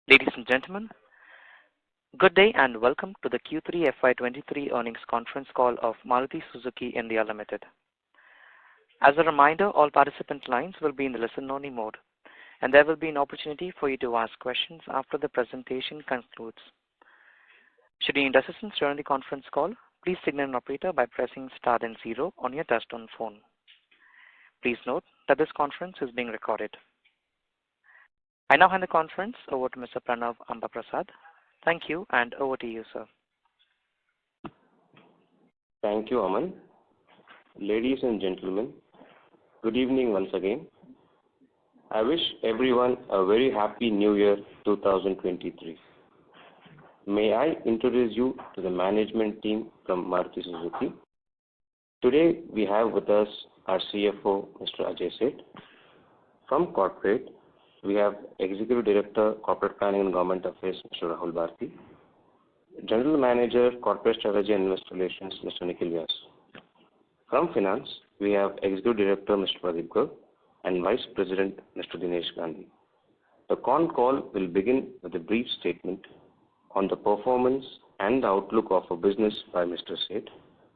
Ladies and gentlemen, good day and welcome to the Q3 FY23 earnings conference call of Maruti Suzuki India Limited. As a reminder, all participant lines will be in the listen-only mode, and there will be an opportunity for you to ask questions after the presentation concludes. Should you need assistance during the conference call, please signal an operator by pressing star and 0 on your touchtone phone. Please note that this conference is being recorded. I now hand the conference over to Mr. Pranav Ambaprasad. Thank you, and over to you, sir. Thank you, Aman. Ladies and gentlemen, good evening once again. I wish everyone a very happy New Year 2023. May I introduce you to the management team from Maruti Suzuki. Today we have with us our CFO, Mr. Ajay Seth. From corporate, we have Executive Director, Corporate Planning and Government Affairs, Mr. Rahul Bharti. General Manager, Corporate Strategy and Investor Relations, Mr. Nikhil Vyas. From Finance, we have Executive Director, Mr. Pradeep Garg, and Vice President, Mr. Dinesh Gandhi. The Concall will begin with a brief statement on the performance and the outlook of our business by Mr. Seth,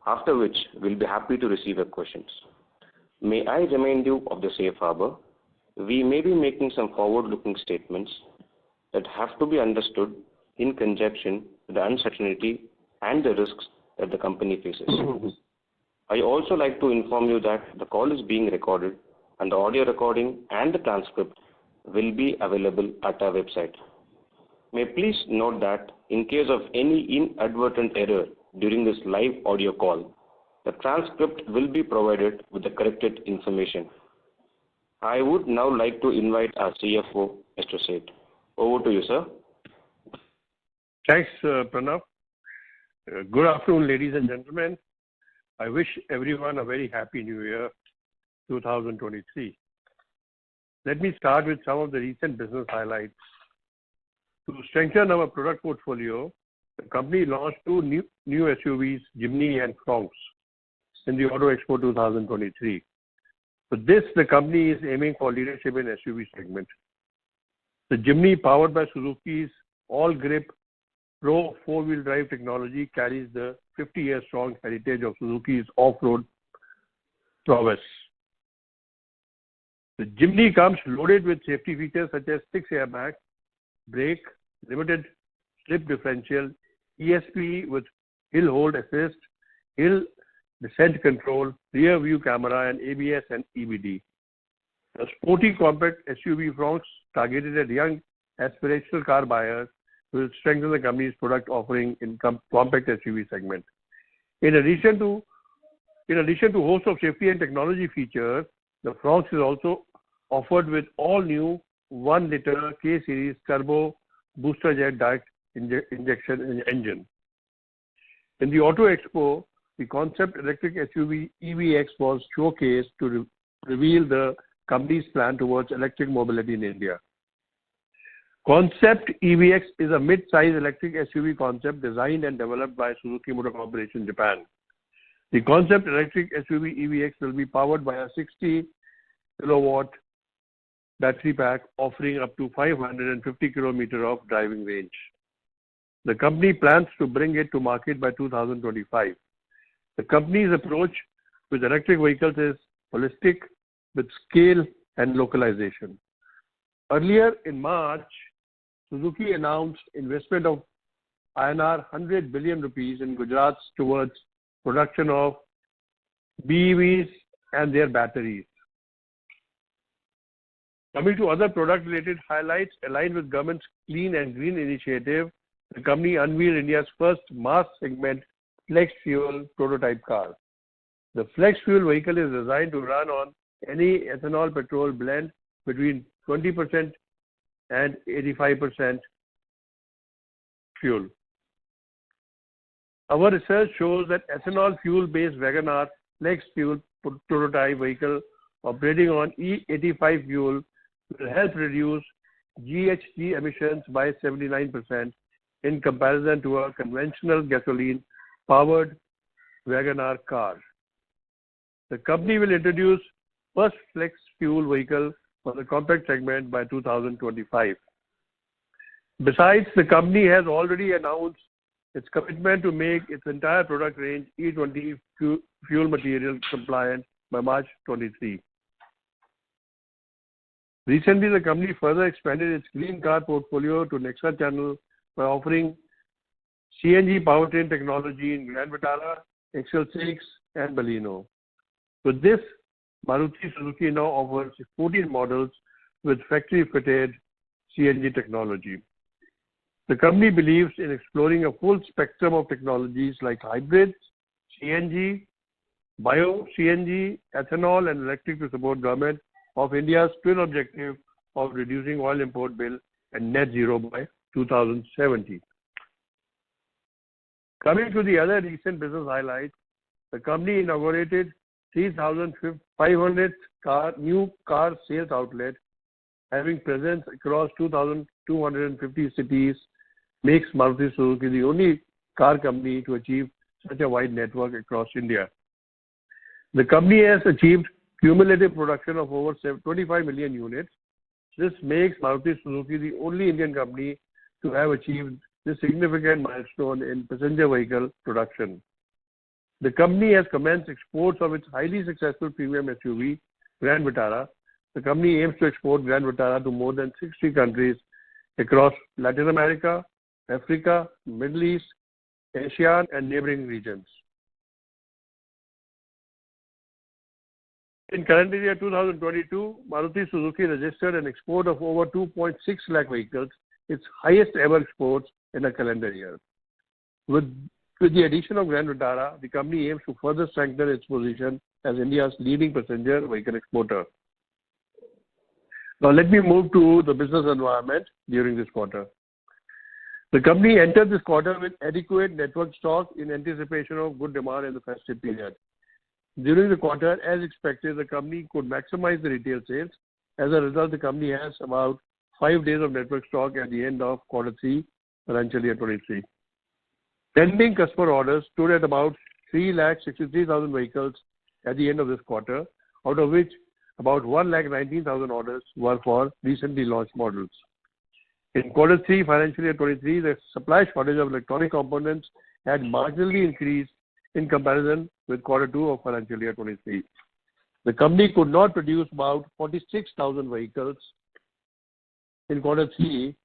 after which we'll be happy to receive your questions. May I remind you of the safe harbor. We may be making some forward-looking statements that have to be understood in conjunction with the uncertainty and the risks that the company faces. I also like to inform you that the call is being recorded and the audio recording and the transcript will be available at our website. May please note that in case of any inadvertent error during this live audio call, the transcript will be provided with the corrected information. I would now like to invite our CFO, Mr. Seth. Over to you, sir. Thanks, Pranav. Good afternoon, ladies and gentlemen. I wish everyone a very happy New Year 2023. Let me start with some of the recent business highlights. To strengthen our product portfolio, the company launched two new SUVs, Jimny and Fronx, in the Auto Expo 2023. With this, the company is aiming for leadership in SUV segment. The Jimny, powered by Suzuki's all-grip Pro 4-wheel drive technology, carries the 50-year-strong heritage of Suzuki's off-road prowess. The Jimny comes loaded with safety features such as 6 airbags, brake, limited slip differential, ESP with hill hold assist, hill descent control, rear view camera, and ABS and EBD. The sporty compact SUV Fronx, targeted at young aspirational car buyers, will strengthen the company's product offering in compact SUV segment. In addition to host of safety and technology features, the Fronx is also offered with all new 1-liter K-series turbo booster jet direct injection engine. In the Auto Expo, the concept electric SUV EVX was showcased to reveal the company's plan towards electric mobility in India. Concept EVX is a mid-size electric SUV concept designed and developed by Suzuki Motor Corporation, Japan. The concept electric SUV EVX will be powered by a 60 kilowatt battery pack, offering up to 550 kilometers of driving range. The company plans to bring it to market by 2025. The company's approach with electric vehicles is holistic, with scale and localization. Earlier in March, Suzuki announced investment of INR 100 billion rupees in Gujarat towards production of BEVs and their batteries. Coming to other product-related highlights, aligned with government's Clean and Green initiative, the company unveiled India's first mass-segment flex-fuel prototype car. The flex-fuel vehicle is designed to run on any ethanol-petrol blend between 20% and 85% fuel. Our research shows that ethanol fuel-based WagonR flex-fuel prototype vehicle operating on E85 fuel will help reduce GHG emissions by 79% in comparison to a conventional gasoline-powered WagonR car. The company will introduce first flex fuel vehicle for the compact segment by 2025. Besides, the company has already announced its commitment to make its entire product range E20 fuel material compliant by March 23. Recently, the company further expanded its green car portfolio to Nexa channel by offering CNG powertrain technology in Grand Vitara, XL6 and Baleno. With this, Maruti Suzuki now offers 14 models with factory-fitted CNG technology. The company believes in exploring a full spectrum of technologies like hybrids, CNG, bio-CNG, ethanol and electric to support government of India's twin objective of reducing oil import bill and net zero by 2070. Coming to the other recent business highlights, the company inaugurated 3,500 new car sales outlets, having presence across 2,250 cities, makes Maruti Suzuki the only car company to achieve such a wide network across India. The company has achieved cumulative production of over 25 million units. This makes Maruti Suzuki the only Indian company to have achieved this significant milestone in passenger vehicle production. The company has commenced exports of its highly successful premium SUV, Grand Vitara. The company aims to export Grand Vitara to more than 60 countries across Latin America, Africa, Middle East, Asia, and neighboring regions. In calendar year 2022, Maruti Suzuki registered an export of over 2.6 lakh vehicles, its highest ever exports in a calendar year. With the addition of Grand Vitara, the company aims to further strengthen its position as India's leading passenger vehicle exporter. Now let me move to the business environment during this quarter. The company entered this quarter with adequate network stock in anticipation of good demand in the festive period. During the quarter, as expected, the company could maximize the retail sales. As a result, the company has about 5 days of network stock at the end of quarter 3, financial year 23. Pending customer orders stood at about 3,63,000 vehicles at the end of this quarter, out of which about 1,19,000 orders were for recently launched models. In quarter 3, financial year 23, the supply shortage of electronic components had marginally increased in comparison with quarter 2 of financial year 23. The company could not produce about 46,000 vehicles in quarter 3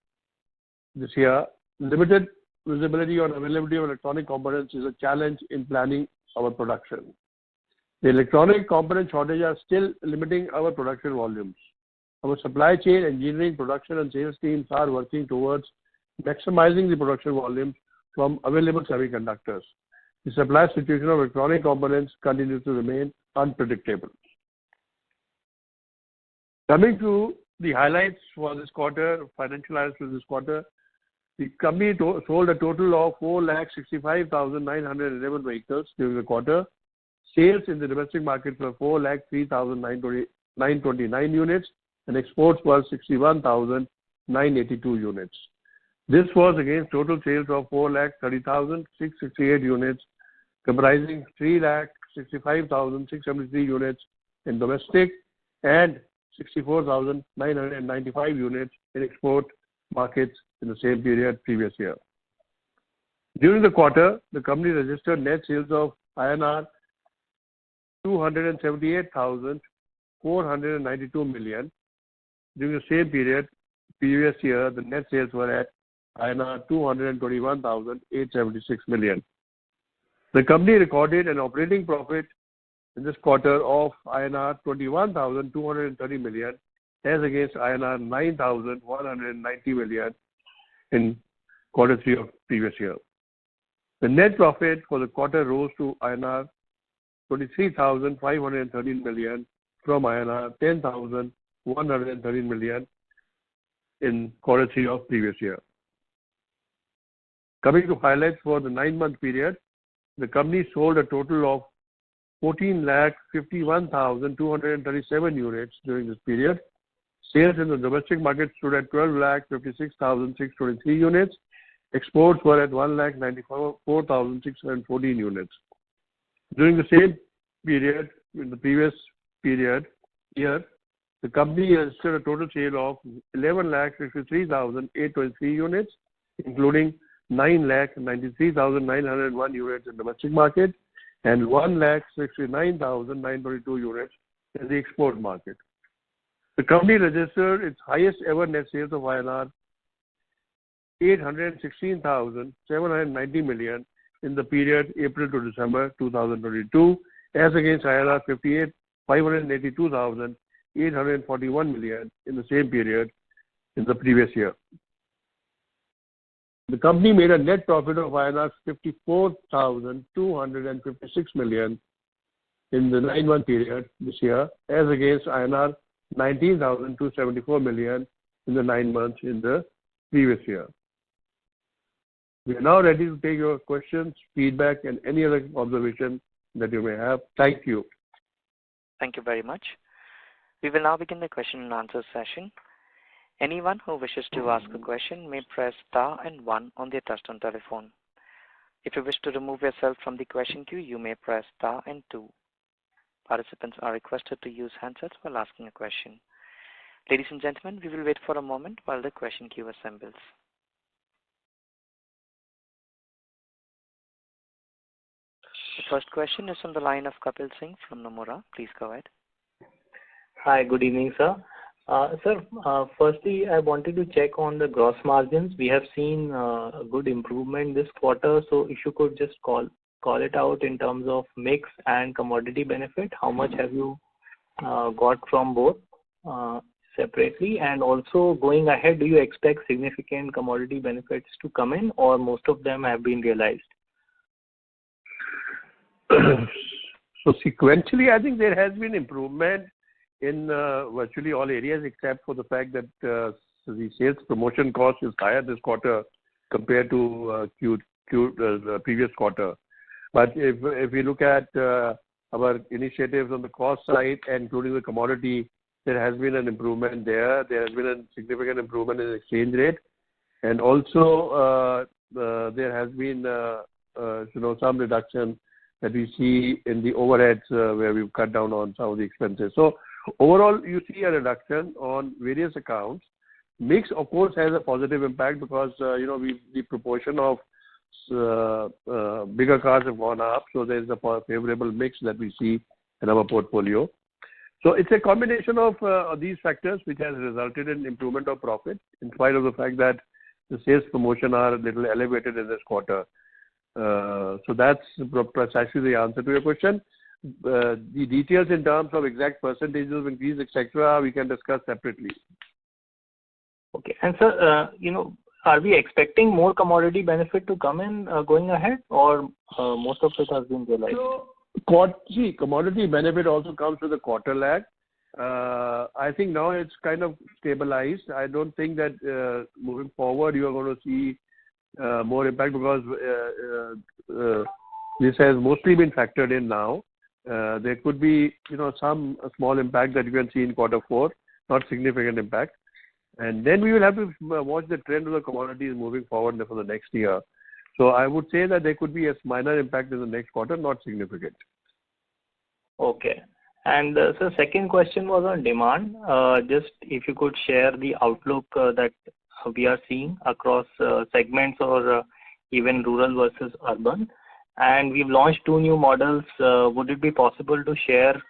this year. Limited visibility on availability of electronic components is a challenge in planning our production. The electronic component shortage are still limiting our production volumes. Our supply chain, engineering, production and sales teams are working towards maximizing the production volumes from available semiconductors. The supply situation of electronic components continues to remain unpredictable. Coming to the highlights for this quarter, financial highlights for this quarter, the company sold a total of 4,65,911 vehicles during the quarter. Sales in the domestic market were 4,03,929 units and exports were 61,982 units. This was against total sales of 4,30,668 units, comprising 3,65,673 units in domestic and 64,995 units in export markets in the same period previous year. During the quarter, the company registered net sales of INR 278,492 million. During the same period previous year, the net sales were at INR 221,876 million. The company recorded an operating profit in this quarter of INR 21,230 million as against INR 9,190 million in quarter 3 of previous year. The net profit for the quarter rose to INR 23,513 million from INR 10,113 million in quarter 3 of previous year. Coming to highlights for the 9-month period, the company sold a total of 14,51,237 units during this period. Sales in the domestic market stood at 12,56,623 units. Exports were at 1,94,614 units. During the same period in the previous year, the company registered a total sale of 11,63,823 units, including 9,93,901 units in domestic market and 1,69,922 units in the export market. The company registered its highest ever net sales of INR 816,790 million in the period April to December 2022, as against INR 582,841 million in the same period in the previous year. The company made a net profit of INR 54,256 million in the 9-month period this year, as against INR 19,274 million in the 9 months in the previous year. We are now ready to take your questions, feedback, and any other observation that you may have. Thank you. Thank you very much. We will now begin the question and answer session. Anyone who wishes to ask a question may press star and 1 on their touchtone telephone. If you wish to remove yourself from the question queue, you may press star and 2. Participants are requested to use handsets while asking a question. Ladies and gentlemen, we will wait for a moment while the question queue assembles. The first question is from the line of Kapil Singh from Nomura. Please go ahead. Hi, good evening, sir. Sir, firstly, I wanted to check on the gross margins. We have seen a good improvement this quarter, so if you could just call it out in terms of mix and commodity benefit. How much have you got from both separately? And also going ahead, do you expect significant commodity benefits to come in, or most of them have been realized? So sequentially, I think there has been improvement in virtually all areas, except for the fact that the sales promotion cost is higher this quarter compared to the previous quarter. But if we look at our initiatives on the cost side, including the commodity, there has been an improvement there. There has been a significant improvement in exchange rate, and also there has been some reduction that we see in the overheads where we've cut down on some of the expenses. So overall, you see a reduction on various accounts. Mix, of course, has a positive impact because the proportion of bigger cars have gone up, so there's a favorable mix that we see in our portfolio. So it's a combination of these factors which has resulted in improvement of profit, in spite of the fact that the sales promotion are a little elevated in this quarter. So that's precisely the answer to your question. The details in terms of exact percentages of increase, etc., we can discuss separately. Okay. And sir, are we expecting more commodity benefit to come in going ahead, or most of it has been realized? So, commodity benefit also comes with a quarter lag. I think now it's kind of stabilized. I don't think that moving forward you are going to see more impact because this has mostly been factored in now. There could be some small impact that you can see in quarter 4, not significant impact. And then we will have to watch the trend of the commodities moving forward for the next year. So I would say that there could be a minor impact in the next quarter, not significant. Okay. And so second question was on demand. Just if you could share the outlook that we are seeing across segments or even rural versus urban. And we've launched 2 new models. Would it be possible to share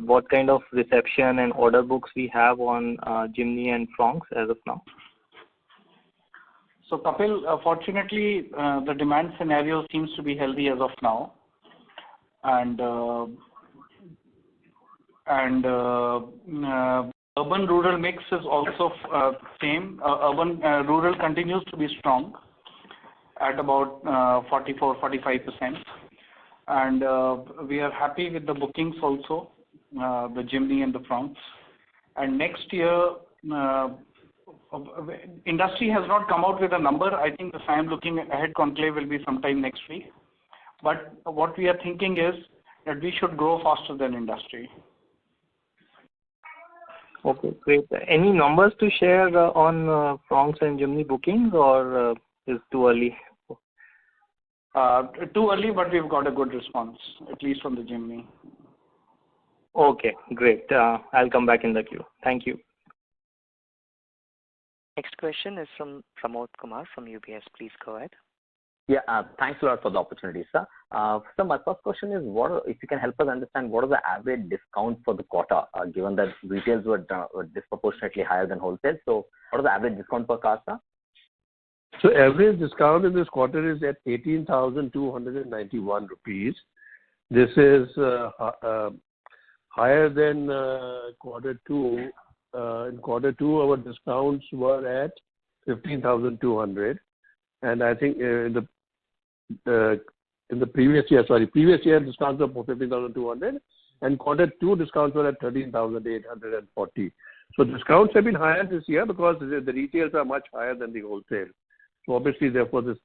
what kind of reception and order books we have on Jimny and Fronx as of now? So Kapil, fortunately, the demand scenario seems to be healthy as of now. And urban-rural mix is also same. Rural continues to be strong at about 44-45%. And we are happy with the bookings also, the Jimny and the Fronx. And next year, industry has not come out with a number. I think the time looking ahead conclave will be sometime next week. But what we are thinking is that we should grow faster than industry. Okay, great. Any numbers to share on Fronx and Jimny bookings, or is too early? Too early, but we've got a good response, at least from the Jimny. Okay, great. I'll come back in the queue. Thank you. Next question is from Pramod Kumar from UBS. Please go ahead. Yeah, thanks a lot for the opportunity, sir. So my first question is, if you can help us understand what is the average discount for the quarter, given that retails were disproportionately higher than wholesale. So what is the average discount per car, sir? So average discount in this quarter is at 18,291 rupees. This is higher than quarter two. In quarter two, our discounts were at 15,200, and I think in the previous year discounts were 15,200, and quarter two discounts were at 13,840. So discounts have been higher this year because the retails are much higher than the wholesale. So obviously, therefore, this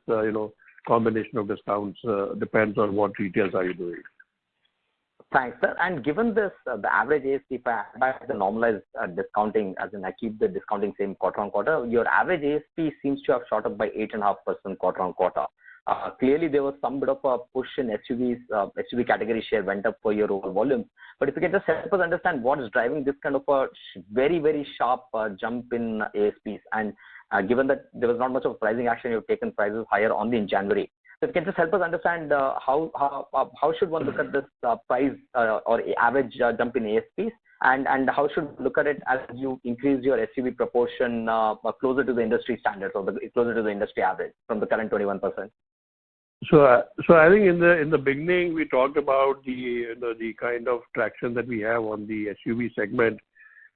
combination of discounts depends on what retails are you doing. Thanks, sir. And given this, the average ASP, if I have the normalized discounting, as in I keep the discounting same quarter on quarter, your average ASP seems to have shot up by 8.5% quarter on quarter. Clearly, there was some bit of a push in SUVs. SUV category share went up for your overall volume. But if you can just help us understand what is driving this kind of a very, very sharp jump in ASPs, and given that there was not much of pricing action, you've taken prices higher only in January. So if you can just help us understand how should one look at this price or average jump in ASPs, and how should one look at it as you increase your SUV proportion closer to the industry standards or closer to the industry average from the current 21%? So I think in the beginning we talked about the kind of traction that we have on the SUV segment,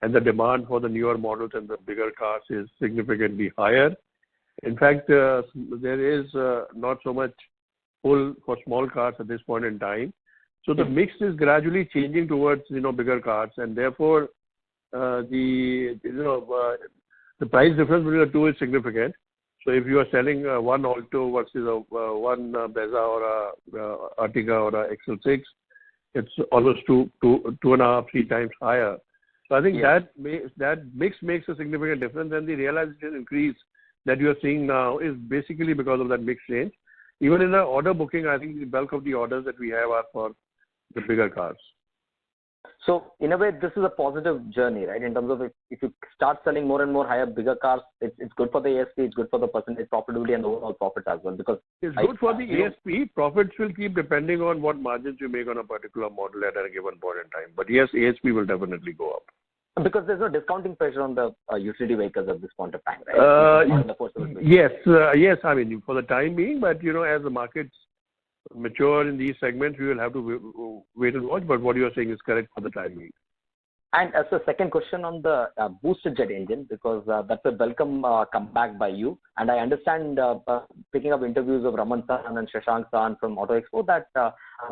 and the demand for the newer models and the bigger cars is significantly higher. In fact, there is not so much pull for small cars at this point in time. So the mix is gradually changing towards bigger cars, and therefore the price difference between the two is significant. So if you are selling one Alto versus one Brezza or a Ertiga or a XL6, it's almost two and a half, 3 times higher. So I think that mix makes a significant difference, and the realization increase that you are seeing now is basically because of that mix change. Even in the order booking, I think the bulk of the orders that we have are for the bigger cars. So in a way, this is a positive journey, right? In terms of if you start selling more and more higher, bigger cars, it's good for the ASP, it's good for the percentage profitability and the overall profit as well. Because it's good for the ASP. Profits will keep depending on what margins you make on a particular model at a given point in time. But yes, ASP will definitely go up. Because there's no discounting pressure on the utility vehicles at this point of time, right? Yes. I mean, for the time being, but as the markets mature in these segments, we will have to wait and watch. But what you are saying is correct for the time being. And as a second question on the booster jet engine, because that's a welcome comeback by you. And I understand, picking up interviews of Raman San and Shashank San from Auto Expo, that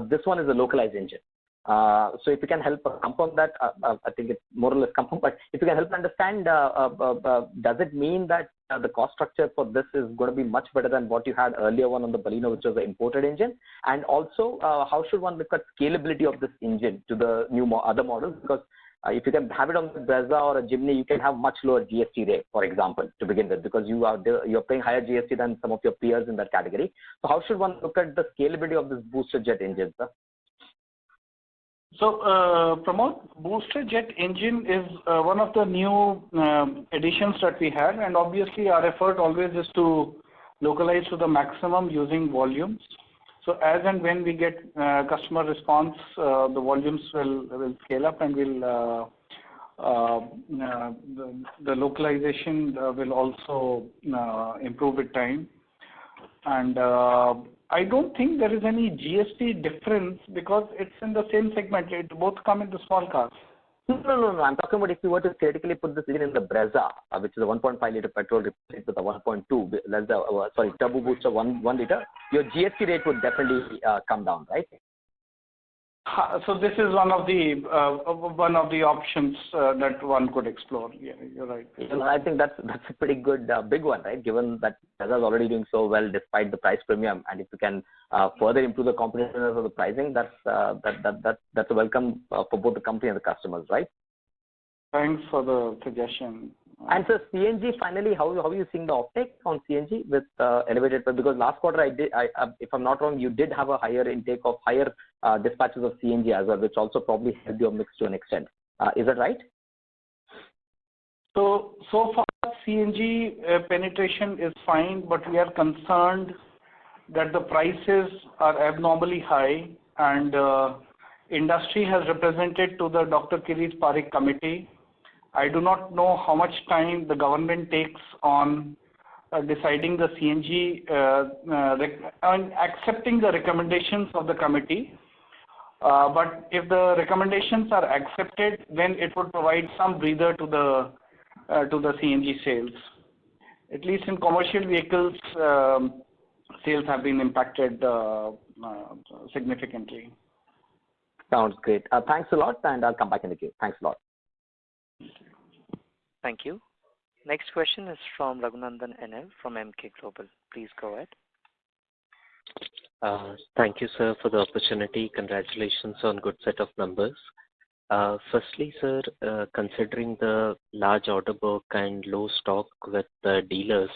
this one is a localized engine. So if you can help confirm that, I think it's more or less confirmed, but if you can help understand, does it mean that the cost structure for this is going to be much better than what you had earlier on the Baleno, which was the imported engine? And also, how should one look at scalability of this engine to the other models? Because if you can have it on the Brezza or a Jimny, you can have much lower GST rate, for example, to begin with, because you're paying higher GST than some of your peers in that category. So how should one look at the scalability of this booster jet engine, sir? So, Pramod, booster jet engine is one of the new additions that we had, and obviously our effort always is to localize to the maximum using volumes. So as and when we get customer response, the volumes will scale up, and the localization will also improve with time. And I don't think there is any GST difference because it's in the same segment. It both come in the small cars. No. I'm talking about if you were to theoretically put this engine in the Brezza, which is a 1.5 liter petrol replaced with a 1.2, turbo booster 1 liter, your GST rate would definitely come down, right? So this is one of the options that one could explore. Yeah, you're right. I think that's a pretty good big one, right? Given that Brezza is already doing so well despite the price premium, and if you can further improve the competitiveness of the pricing, that's a welcome for both the company and the customers, right? Thanks for the suggestion. And so CNG, finally, how are you seeing the uptake on CNG with elevated? Because last quarter, if I'm not wrong, you did have a higher intake of higher dispatches of CNG as well, which also probably helped your mix to an extent. Is that right? So far CNG penetration is fine, but we are concerned that the prices are abnormally high, and industry has represented to the Dr. Kirish Parikh committee. I do not know how much time the government takes on deciding the CNG and accepting the recommendations of the committee. But if the recommendations are accepted, then it would provide some breather to the CNG sales. At least in commercial vehicles, sales have been impacted significantly. Sounds great. Thanks a lot, and I'll come back in the queue. Thanks a lot. Thank you. Next question is from Raghunandan NL from MK Global. Please go ahead. Thank you, sir, for the opportunity. Congratulations on good set of numbers. Firstly, sir, considering the large order book and low stock with the dealers,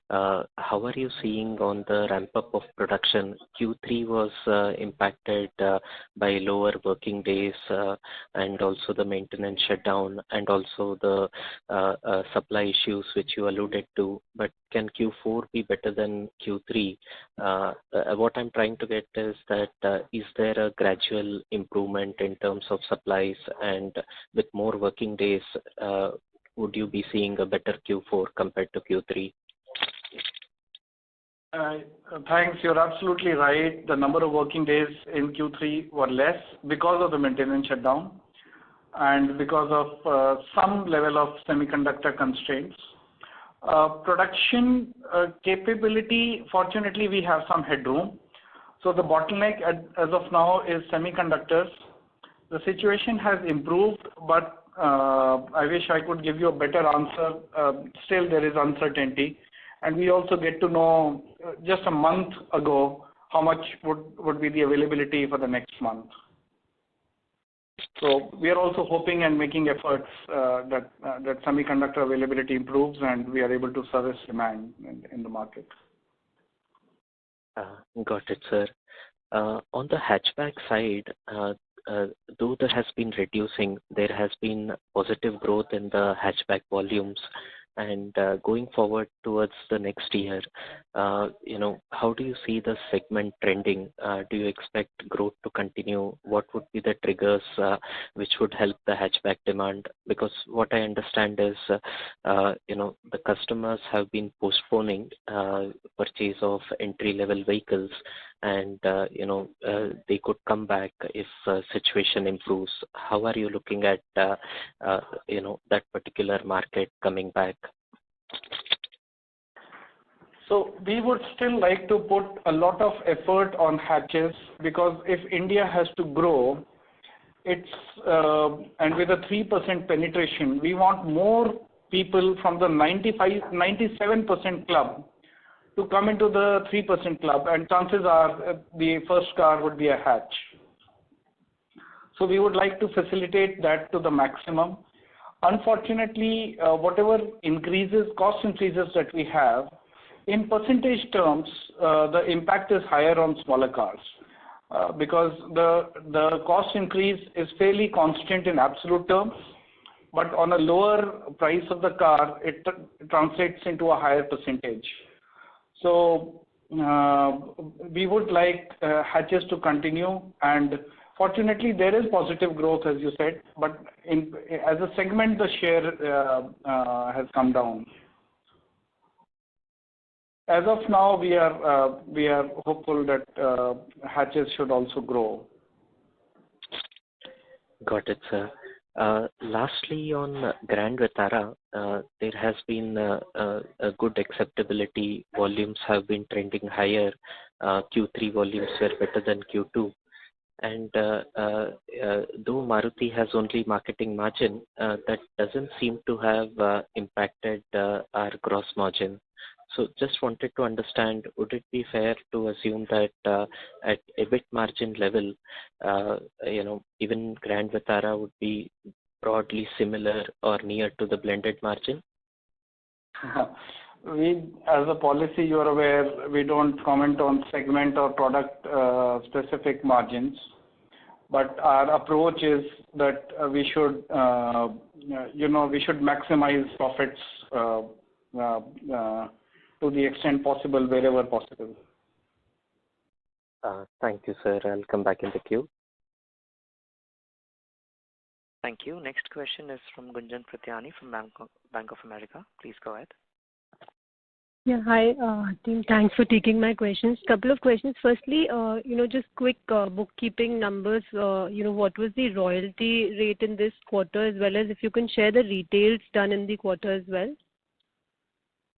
how are you seeing on the ramp up of production? Q3 was impacted by lower working days and also the maintenance shutdown and also the supply issues which you alluded to. But can Q4 be better than Q3? What I'm trying to get is that is there a gradual improvement in terms of supplies, and with more working days, would you be seeing a better Q4 compared to Q3? Thanks. You're absolutely right. The number of working days in Q3 were less because of the maintenance shutdown and because of some level of semiconductor constraints. Production capability, fortunately, we have some headroom. So the bottleneck as of now is semiconductors. The situation has improved, but I wish I could give you a better answer. Still, there is uncertainty. And we also get to know just a month ago how much would be the availability for the next month. So we are also hoping and making efforts that semiconductor availability improves and we are able to service demand in the market. Got it, sir. On the hatchback side, though there has been reducing, there has been positive growth in the hatchback volumes. And going forward towards the next year, how do you see the segment trending? Do you expect growth to continue? What would be the triggers which would help the hatchback demand? Because what I understand is, the customers have been postponing purchase of entry-level vehicles, and they could come back if situation improves. How are you looking at that particular market coming back? So we would still like to put a lot of effort on hatches, because if India has to grow, and with a 3% penetration, we want more people from the 97% club to come into the 3% club, and chances are the first car would be a hatch. So we would like to facilitate that to the maximum. Unfortunately, whatever cost increases that we have, in percentage terms, the impact is higher on smaller cars because the cost increase is fairly constant in absolute terms, but on a lower price of the car, it translates into a higher percentage. So we would like hatches to continue, and fortunately there is positive growth, as you said, but as a segment the share has come down. As of now, we are hopeful that hatches should also grow. Got it, sir. Lastly, on Grand Vitara, there has been a good acceptability. Volumes have been trending higher. Q3 volumes were better than Q2. And though Maruti has only marketing margin, that doesn't seem to have impacted our gross margin. So just wanted to understand, would it be fair to assume that at EBIT margin level, even Grand Vitara would be broadly similar or near to the blended margin? We, as a policy, you are aware, we don't comment on segment or product specific margins. But our approach is that we should, we should maximize profits to the extent possible, wherever possible. Thank you, sir. I'll come back in the queue. Thank you. Next question is from Gunjan Pratyani from Bank of America. Please go ahead. Yeah, hi, team. Thanks for taking my questions. Couple of questions. Firstly, just quick bookkeeping numbers. What was the royalty rate in this quarter, as well as if you can share the retails done in the quarter as well?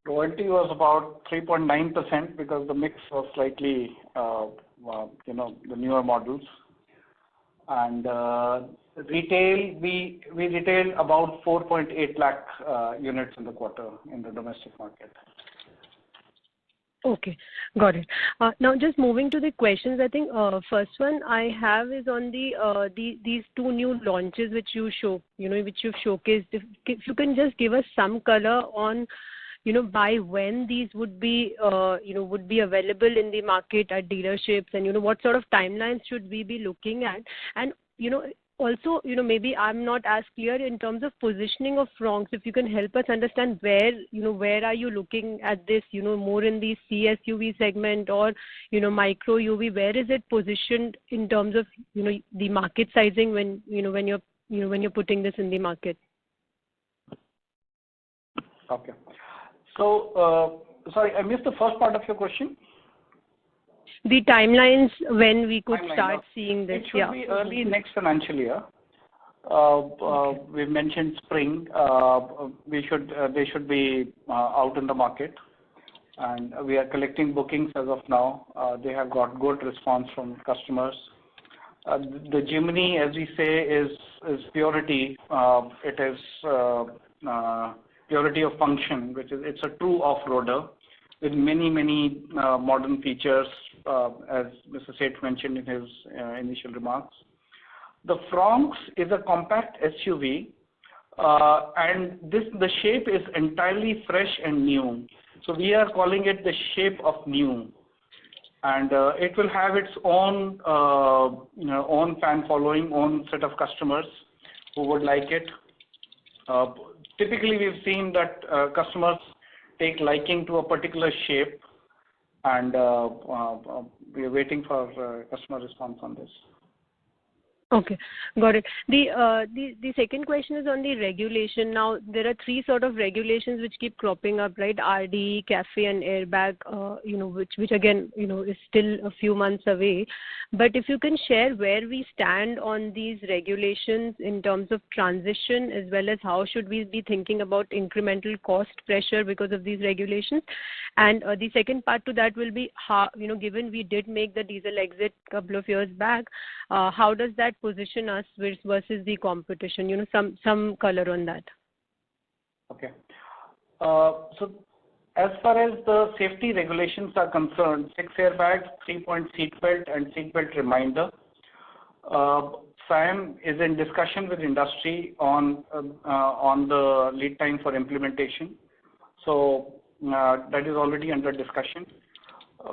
Royalty was about 3.9% because the mix was slightly, the newer models. And retail, we retailed about 4.8 lakh units in the quarter in the domestic market. Okay, got it. Now, just moving to the questions, I think first one I have is on these two new launches which you which you've showcased. If you can just give us some color on, by when these would be available in the market at dealerships, and what sort of timelines should we be looking at, and also, maybe I'm not as clear in terms of positioning of Fronx. If you can help us understand where are you looking at this, more in the CSUV segment or, micro UV, where is it positioned in terms of, the market sizing when you're putting this in the market? Okay. So, sorry, I missed the first part of your question. The timelines when we could start seeing this. It should be early next financial year. We mentioned spring. They should be out in the market, and we are collecting bookings as of now. They have got good response from customers. The Jimny, as we say, is purity. It is purity of function, it's a true off-roader with many modern features, as Mr. Seth mentioned in his initial remarks. The Fronx is a compact SUV, and the shape is entirely fresh and new. So we are calling it the shape of new, and it will have its own own fan following, own set of customers who would like it. Typically, we've seen that customers take liking to a particular shape, and we are waiting for customer response on this. Okay, got it. The second question is on the regulation. Now, there are three sort of regulations which keep cropping up, right? RD, CAFE, and airbag, which again, is still a few months away. But if you can share where we stand on these regulations in terms of transition, as well as how should we be thinking about incremental cost pressure because of these regulations. And the second part to that will be how, given we did make the diesel exit a couple of years back, how does that position us versus the competition? Some color on that. Okay. So as far as the safety regulations are concerned, 6 airbags, 3-point seat belt, and seat belt reminder. SIAM is in discussion with industry on the lead time for implementation. So that is already under discussion.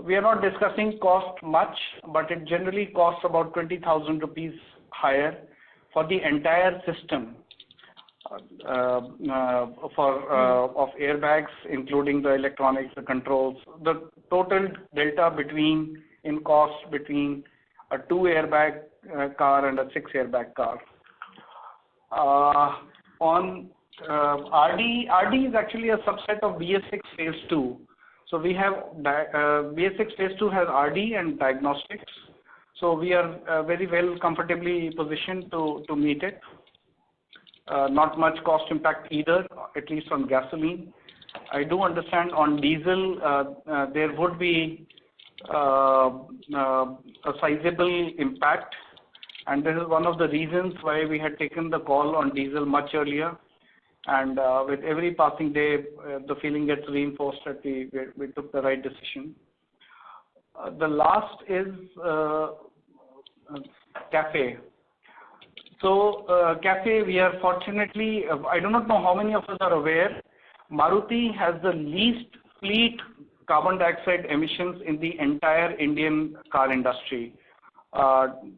We are not discussing cost much, but it generally costs about 20,000 rupees higher for the entire system of airbags, including the electronics, the controls. The total delta in cost between a 2-airbag car and a 6-airbag car. On RD is actually a subset of BS6 Phase 2. So we have BS6 Phase 2 has RD and diagnostics. So we are very well comfortably positioned to meet it. Not much cost impact either, at least on gasoline. I do understand on diesel there would be a sizable impact, and this is one of the reasons why we had taken the call on diesel much earlier. And with every passing day, the feeling gets reinforced that we took the right decision. The last is CAFE. So CAFE, we are fortunately, I do not know how many of us are aware, Maruti has the least fleet carbon dioxide emissions in the entire Indian car industry. And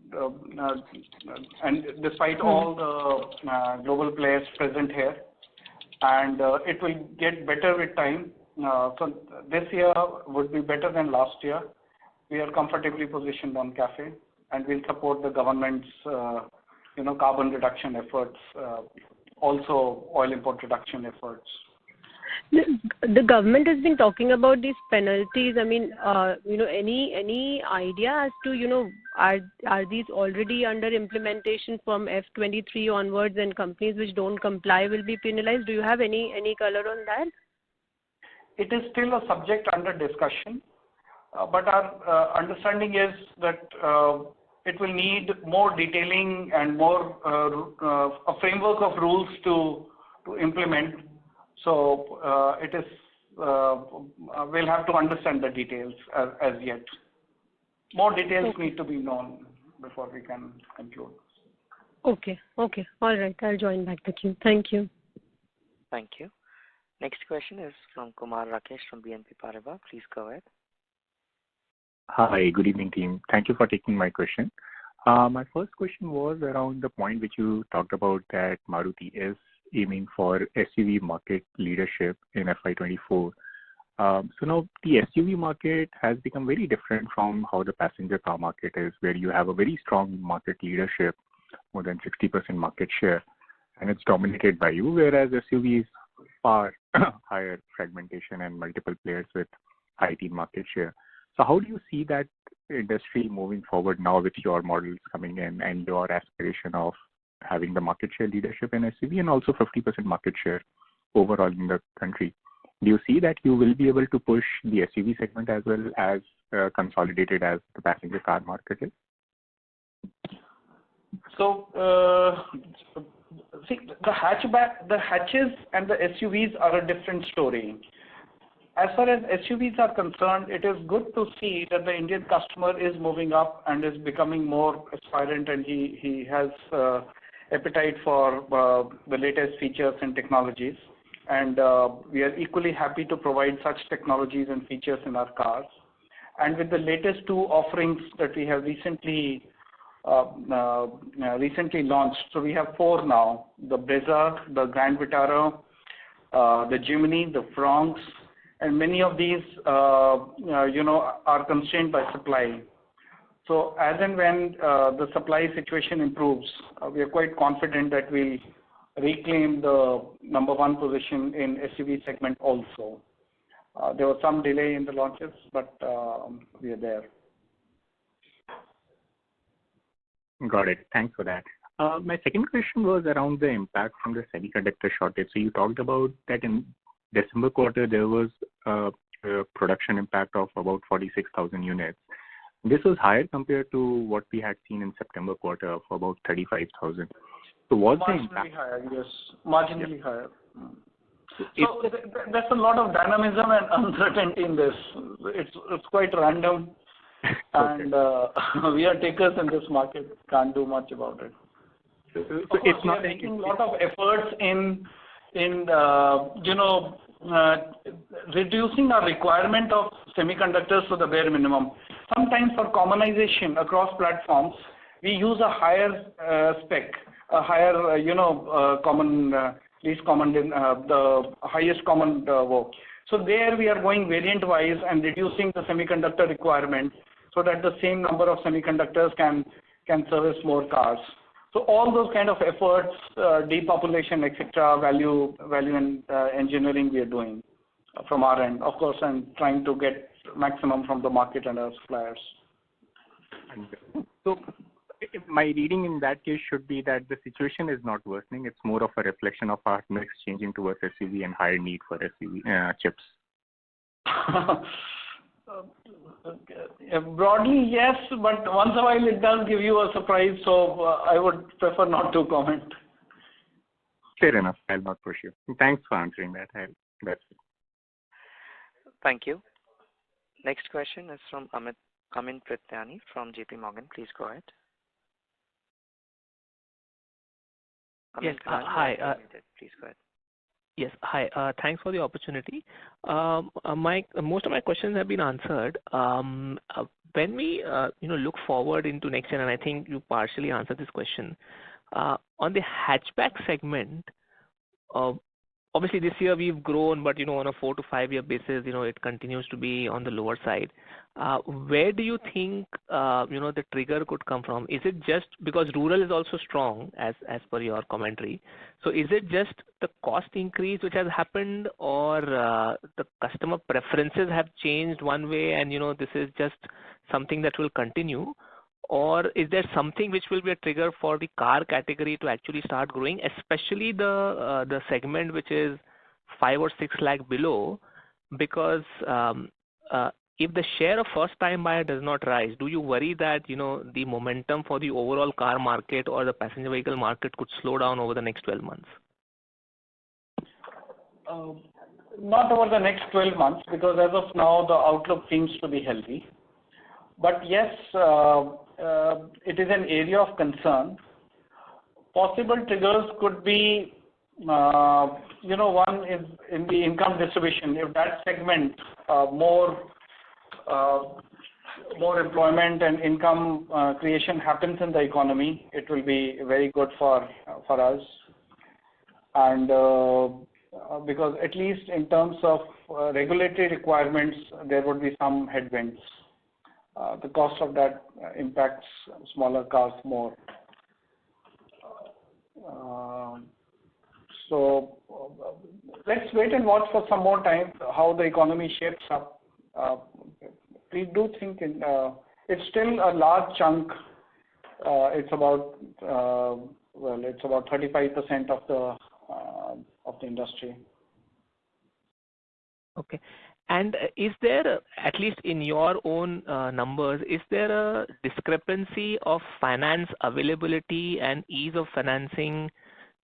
despite all the global players present here, and it will get better with time. So this year would be better than last year. We are comfortably positioned on CAFE, and we'll support the government's carbon reduction efforts, also oil import reduction efforts. The government has been talking about these penalties. I mean, any idea as to, are these already under implementation from FY23 onwards, and companies which don't comply will be penalized? Do you have any color on that? It is still a subject under discussion, but our understanding is that it will need more detailing and more a framework of rules to implement. So it is we'll have to understand the details as yet. More details need to be known before we can conclude. Okay. All right. I'll join back the queue. Thank you. Thank you. Next question is from Kumar Rakesh from BNP Paribas. Please go ahead. Hi, good evening, team. Thank you for taking my question. My first question was around the point which you talked about, that Maruti is aiming for SUV market leadership in FY24. So now the SUV market has become very different from how the passenger car market is, where you have a very strong market leadership, more than 60% market share, and it's dominated by you, whereas SUV is far higher fragmentation and multiple players with high teen market share. So how do you see that industry moving forward now with your models coming in and your aspiration of having the market share leadership in SUV and also 50% market share overall in the country? Do you see that you will be able to push the SUV segment as well as consolidated as the passenger car market is? So, see, the hatches and the SUVs are a different story. As far as SUVs are concerned, it is good to see that the Indian customer is moving up and is becoming more aspirant, and he has appetite for the latest features and technologies. And we are equally happy to provide such technologies and features in our cars. And with the latest two offerings that we have recently launched, so we have four now: the Brezza, the Grand Vitara, the Jimny, the Fronx, and many of these, are constrained by supply. So as and when the supply situation improves, we are quite confident that we'll reclaim the number one position in SUV segment also. There was some delay in the launches, but we are there. Got it. Thanks for that. My second question was around the impact from the semiconductor shortage. So you talked about that in December quarter there was a production impact of about 46,000 units. This was higher compared to what we had seen in September quarter of about 35,000. So was the impact marginally higher? Yes, marginally higher. So there's a lot of dynamism and uncertainty in this. It's quite random, and we are takers in this market. Can't do much about it. So it's not making a lot of efforts in reducing our requirement of semiconductors to the bare minimum. Sometimes for commonization across platforms, we use a higher spec, a higher least common, the highest common work. So there we are going variant wise and reducing the semiconductor requirement so that the same number of semiconductors can service more cars. So all those kind of efforts, depopulation, etc., value and engineering we are doing from our end, of course, and trying to get maximum from the market and our suppliers. So my reading in that case should be that the situation is not worsening. It's more of a reflection of our mix changing towards SUV and higher need for SUV chips. Broadly, yes, but once in a while it does give you a surprise, so I would prefer not to comment. Fair enough. I'll not push you. Thanks for answering that. That's it. Thank you. Next question is from Amin Prithyani from JP Morgan. Please go ahead. Yes. Hi. Please go ahead. Yes. Hi. Thanks for the opportunity. Most of my questions have been answered. When we look forward into next year, and I think you partially answered this question, on the hatchback segment, obviously this year we've grown, but on a 4 to 5 year basis, it continues to be on the lower side. Where do you think the trigger could come from? Is it just because rural is also strong as per your commentary? So is it just the cost increase which has happened, or the customer preferences have changed one way, and this is just something that will continue? Or is there something which will be a trigger for the car category to actually start growing, especially the segment which is 5 or 6 lakh below? Because if the share of first-time buyer does not rise, do you worry that the momentum for the overall car market or the passenger vehicle market could slow down over the next 12 months? Not over the next 12 months, because as of now the outlook seems to be healthy. But yes, it is an area of concern. Possible triggers could be, one is in the income distribution. If that segment more employment and income creation happens in the economy, it will be very good for us. And because at least in terms of regulatory requirements, there would be some headwinds. The cost of that impacts smaller cars more. So let's wait and watch for some more time how the economy shapes up. We do think it's still a large chunk. It's about 35% of the industry. Okay. And is there, at least in your own numbers, is there a discrepancy of finance availability and ease of financing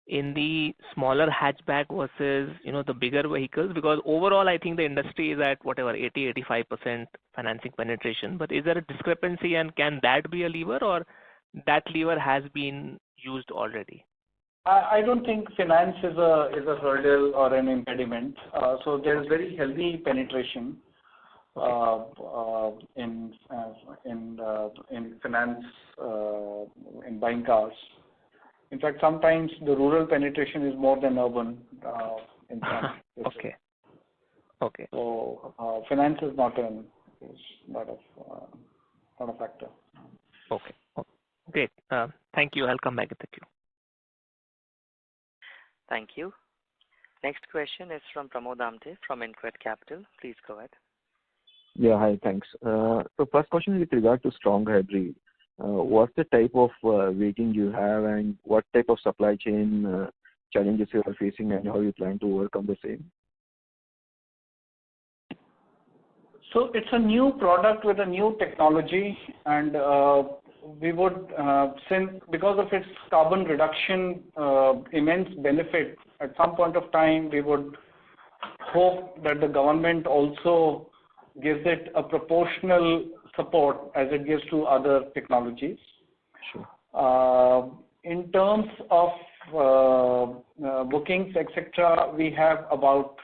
in the smaller hatchback versus the bigger vehicles? Because overall, I think the industry is at 80-85% financing penetration. But is there a discrepancy, and can that be a lever, or that lever has been used already? I don't think finance is a hurdle or an impediment. So there is very healthy penetration in finance in buying cars. In fact, sometimes the rural penetration is more than urban in some cases. Okay. So finance is not a factor. Okay. Great. Thank you. I'll come back at the queue. Thank you. Next question is from Pramod Amte from InCred Capital. Please go ahead. Yeah, hi, thanks. So first question is with regard to strong hybrid. What's the type of waiting you have, and what type of supply chain challenges you are facing, and how you plan to overcome the same? So it's a new product with a new technology, and we would, because of its carbon reduction immense benefit, at some point of time we would hope that the government also gives it a proportional support as it gives to other technologies. Sure. In terms of bookings, etc., we have about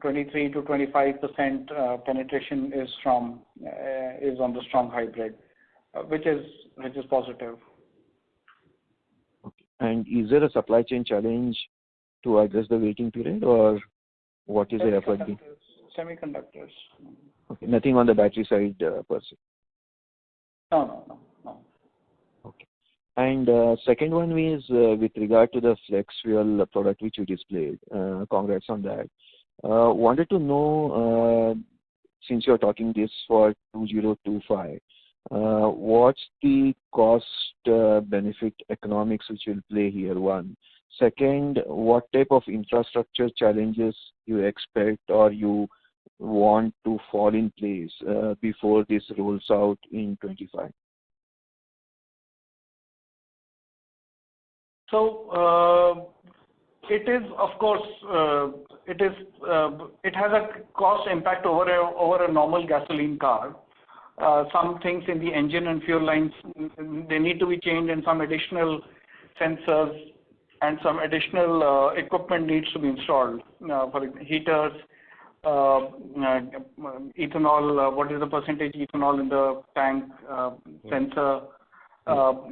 23 to 25% penetration is on the strong hybrid, which is positive. Okay. And is there a supply chain challenge to address the waiting period, or what is the effort? Semiconductors. Okay. Nothing on the battery side per se. No. Okay. And second one is with regard to the flex fuel product which you displayed. Congrats on that. Wanted to know, since you're talking this for 2025, what's the cost benefit economics which will play here? One. Second, what type of infrastructure challenges you expect or you want to fall in place before this rolls out in 25? So it is, of course, it has a cost impact over a normal gasoline car. Some things in the engine and fuel lines, they need to be changed, and some additional sensors and some additional equipment needs to be installed for heaters, ethanol, what is the percentage ethanol in the tank, sensor,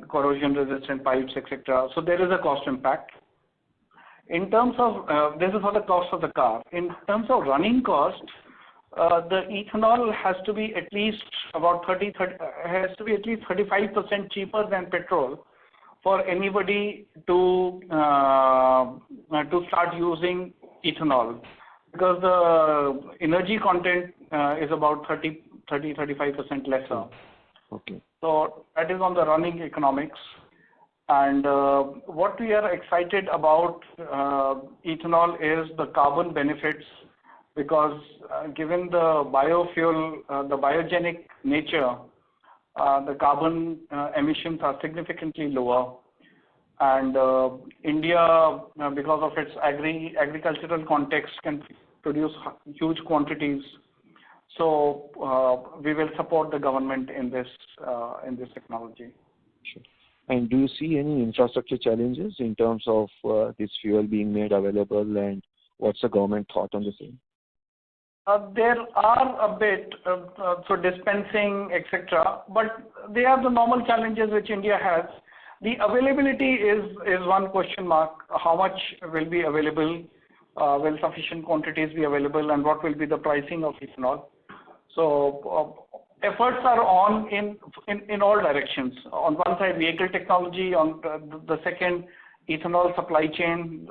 corrosion resistant pipes, etc. So there is a cost impact. In terms of, this is for the cost of the car. In terms of running cost, the ethanol has to be at least about 35% cheaper than petrol for anybody to start using ethanol, because the energy content is about 35% lesser. Okay. So that is on the running economics. And what we are excited about ethanol is the carbon benefits, because given the biofuel, the biogenic nature, the carbon emissions are significantly lower. And India, because of its agricultural context, can produce huge quantities. So we will support the government in this technology. Sure. And do you see any infrastructure challenges in terms of this fuel being made available, and what's the government thought on the same? There are a bit, so dispensing, etc., but they are the normal challenges which India has. The availability is one question mark. How much will be available? Will sufficient quantities be available, and what will be the pricing of ethanol? So efforts are on in all directions. On one side, vehicle technology. On the second, ethanol supply chain,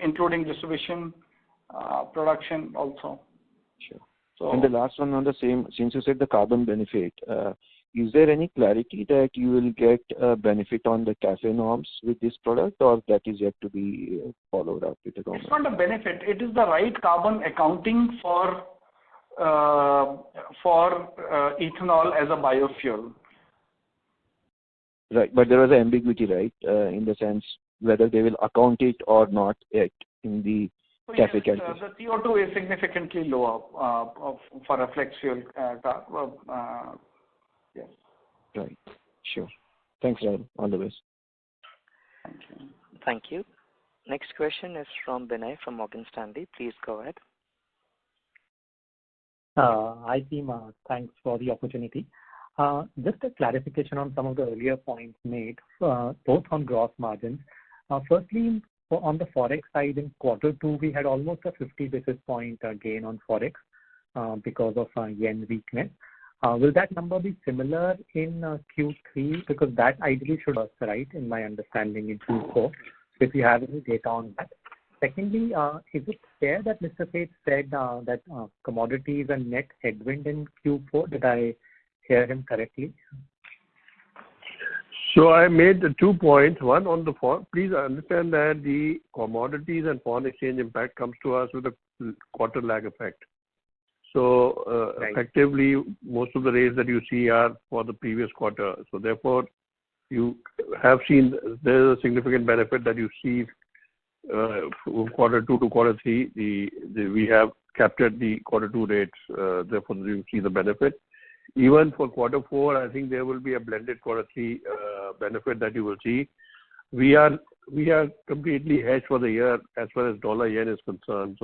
including distribution, production also. Sure. So, and the last one on the same, since you said the carbon benefit, is there any clarity that you will get a benefit on the CAFE norms with this product, or that is yet to be followed up with the government? It's not a benefit. It is the right carbon accounting for ethanol as a biofuel. Right, but there was an ambiguity, right, in the sense whether they will account it or not yet in the CAFE calculation. The CO2 is significantly lower for a flex fuel car. Yes. Right. Sure. Thanks, Rahul. All the best. Thank you. Thank you. Next question is from Binay from Morgan Stanley. Please go ahead. Hi, team. Thanks for the opportunity. Just a clarification on some of the earlier points made, both on gross margins. Firstly, on the Forex side, in Q2, we had almost a 50 basis point gain on Forex because of yen weakness. Will that number be similar in Q3? Because that ideally should us, right, in my understanding, in Q4. So if you have any data on that. Secondly, is it fair that Mr. Seth said that commodities and net headwind in Q4? Did I hear him correctly? So I made 2 points. One on the please understand that the commodities and foreign exchange impact comes to us with a quarter lag effect. So Right. effectively, most of the rates that you see are for the previous quarter. So therefore, you have seen there's a significant benefit that you see from Q2 to Q3. We have captured the Q2 rates. Therefore, you see the benefit. Even for Q4, I think there will be a blended Q3 benefit that you will see. We are completely hedged for the year as far as dollar yen is concerned.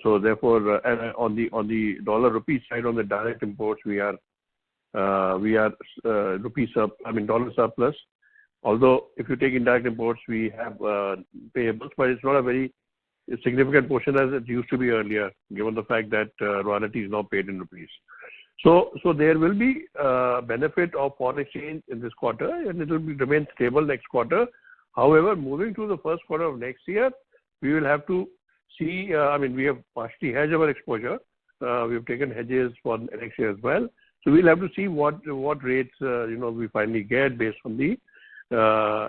So therefore, and on the dollar rupee side, on the direct imports, we are dollar surplus. Although if you take indirect imports, we have payables, but it's not a very significant portion as it used to be earlier, given the fact that royalty is now paid in rupees. So there will be benefit of foreign exchange in this quarter, and it will remain stable next quarter. However, moving to the first quarter of next year, we will have to see. We have partially hedged our exposure. We have taken hedges for next year as well. So we'll have to see what rates we finally get based on the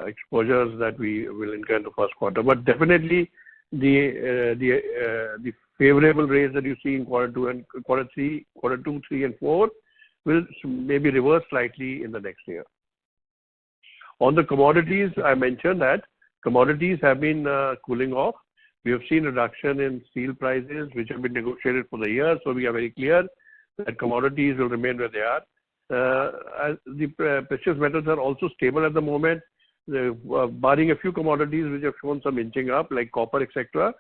exposures that we will incur in the first quarter. But definitely the favorable rates that you see in Q2 and Q3, 3 and 4 will maybe reverse slightly in the next year. On the commodities, I mentioned that commodities have been cooling off. We have seen reduction in steel prices, which have been negotiated for the year. So we are very clear that commodities will remain where they are. The precious metals are also stable at the moment. barring a few commodities which have shown some inching up, like copper, etc.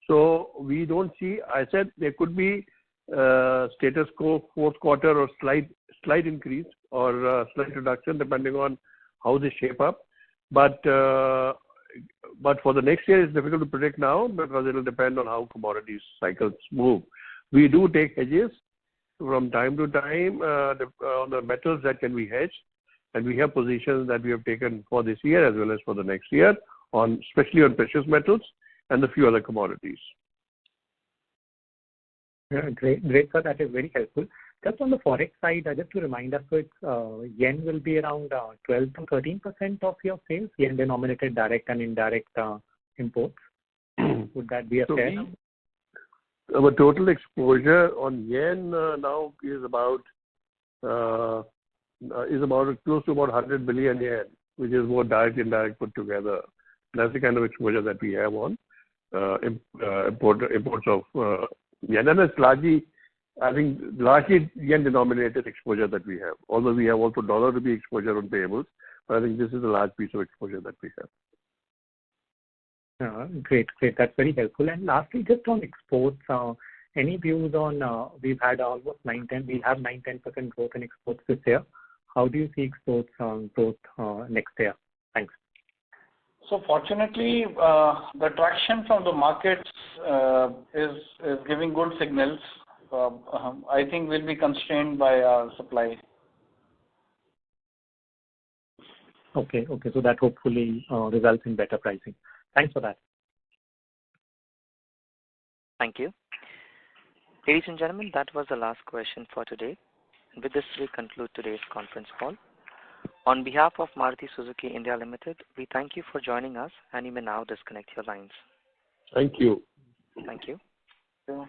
So we don't see. I said there could be status quo fourth quarter or slight increase or slight reduction depending on how they shape up. But for the next year, it's difficult to predict now because it will depend on how commodities cycles move. We do take hedges from time to time on the metals that can be hedged, and we have positions that we have taken for this year as well as for the next year, especially on precious metals and a few other commodities. Yeah, great, sir. That is very helpful. Just on the forex side, just to remind us, so it's yen will be around 12 to 13% of your sales, yen denominated direct and indirect imports. Would that be a fair number? Our total exposure on yen now is about close to about 100 billion yen, which is more direct and indirect put together. That's the kind of exposure that we have on imports of yen, and it's largely yen denominated exposure that we have. Although we have also dollar rupee exposure on payables, but I think this is a large piece of exposure that we have. Great. That's very helpful. And lastly, just on exports, any views on, we've had almost 9-10% growth in exports this year. How do you see exports growth next year? Thanks. So fortunately, the traction from the markets is giving good signals. I think we'll be constrained by our supply. Okay. So that hopefully results in better pricing. Thanks for that. Thank you. Ladies and gentlemen, that was the last question for today. With this, we conclude today's conference call. On behalf of Maruti Suzuki India Limited, we thank you for joining us, and you may now disconnect your lines. Thank you. Thank you. Yeah.